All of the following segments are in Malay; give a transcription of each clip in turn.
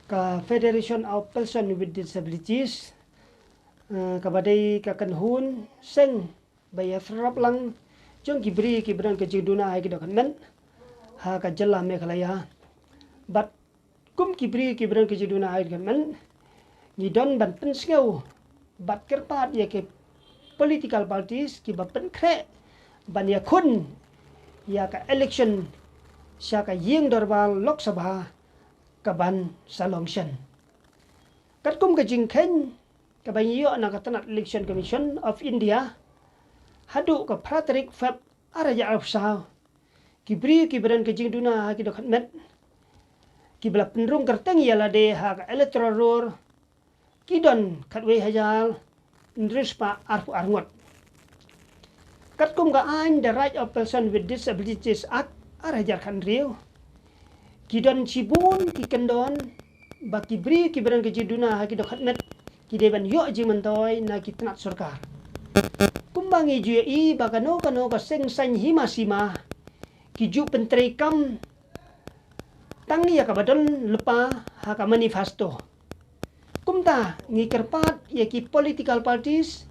ka Federation of Persons with Disabilities kabadai ka kanhun seng baya frap lang jong kibri kibran ke jiduna ai kidokan men ha ka jalla Meghalaya bat kum kibri kibran ke jiduna ai kan men ni don ban pen sngeu bat kerpat ya ke political parties ki ban pen kre ban ya kun ya ka election sya ka ying darbal lok sabha kaban salongsen kat kum ka jingken ka banyo na katanat election commission of India hadu ka Patrick Feb araja afsa kibri kibran ke jingduna ki dokhat met kibla penrung kerteng yala de ha ka electoral roll kidon katwe hajal indrispa arfu arngot kat kum ka an the right of person with disabilities act araja kan riu kidon cibun kikendon baki bri kibran ke jiduna ha kidok hatmet kideban yo jimentoy na kitnat sarkar kumbangi ju i bakano kano ka seng san hima sima kiju pentri kam tangi ya kabadon lepa ha ka manifesto kumta ngi kerpat ya ki political parties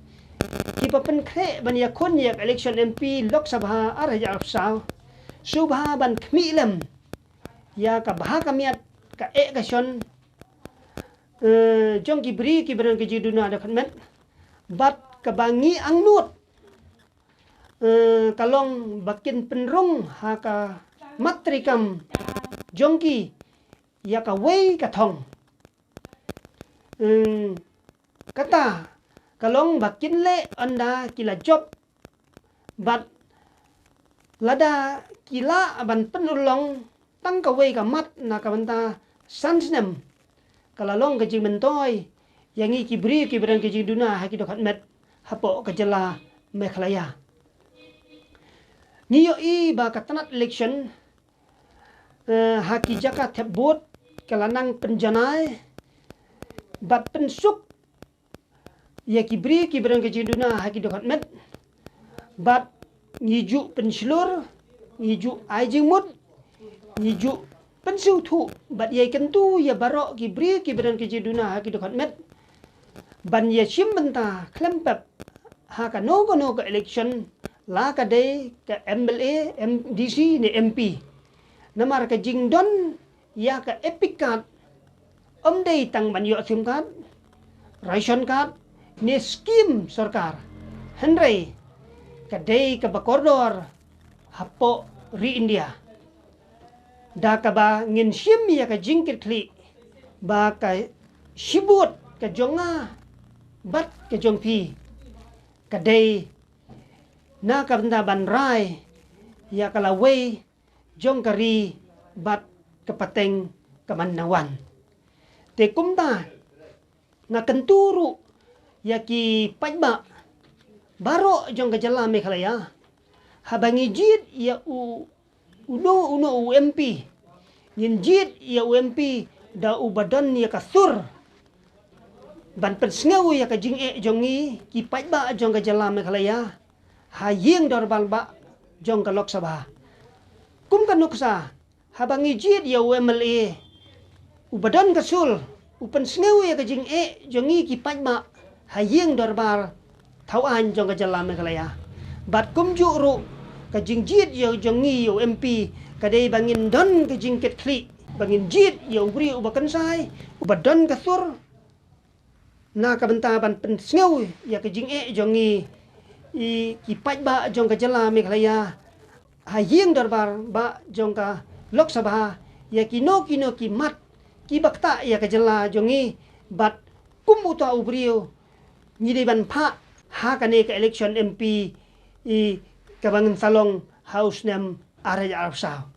ki papen kre ban ya kon ya election MP Lok Sabha araja afsa subha ban khmilem ya ka baha kamiat ka kasion jong kibri kibran ke jiduna da khanmet bat ka bangi angnut kalong bakin penrung ha ka matrikam jongki ya ka wei ka thong kata kalong bakin le anda kila job bat lada kila ban penulong tang ka wei ka mat na ka banta sansnem kalalong ka jimentoy yangi kibri kibran ke jiduna ha ki dokhat met hapo ka jala Meghalaya niyo i ba katanat election ha ki jaka thebot kalanang penjanai bat pensuk ya kibri kibran ke jiduna ha ki dokhat met bat ngiju penslur ngiju aijingmut ngiju pensiu thu bat ye kentu ya barok kibri kibran ke jiduna ha ki dokhat met ban ye sim benta klempep ha ka no ka election la ka de ka MLA MDC ne MP namar ka jingdon ya ka epikat dei tang ban yo sim card ration card ne skim sarkar henry ka de ka bakordor hapo ri India da ka ba ngin sim ya ka jingkit kli ba ka sibut ka jonga bat ka jongpi ka de na ka benda ban rai ya ka lawei jong kari bat ka pateng ka manawan te kumta na kenturu ya ki pajba baro jong ka jala Meghalaya habangi jit ya uno UMP yin jit ya UMP da ubadan ya kasur ban pensngeu ya ka jing jongi ki pajba jong ka jala Meghalaya ha ying darbal ba jong ka Lok Sabha kum kan nuksa habangi jit ya UMLA ubadan kasul upensngeu ya ka jing jongi ki pajba ha ying darbal thawan jong ka jala Meghalaya bat kum juru ka jing jit ya jongi UMP kadai bangin don ka jing ket kli bangin jit ya ubri ubakan sai ubadan kasur na ka benta ban pensngeu ya ka jing jongi i ki pajba jong ka jala Meghalaya ha ying darbar ba jong ka Lok Sabha ya kino ki mat ki bakta ya ka jala jongi bat kum uta ubrio ngide ban pha ha ka ne ka election MP i ka bangin salong house nem araja arsa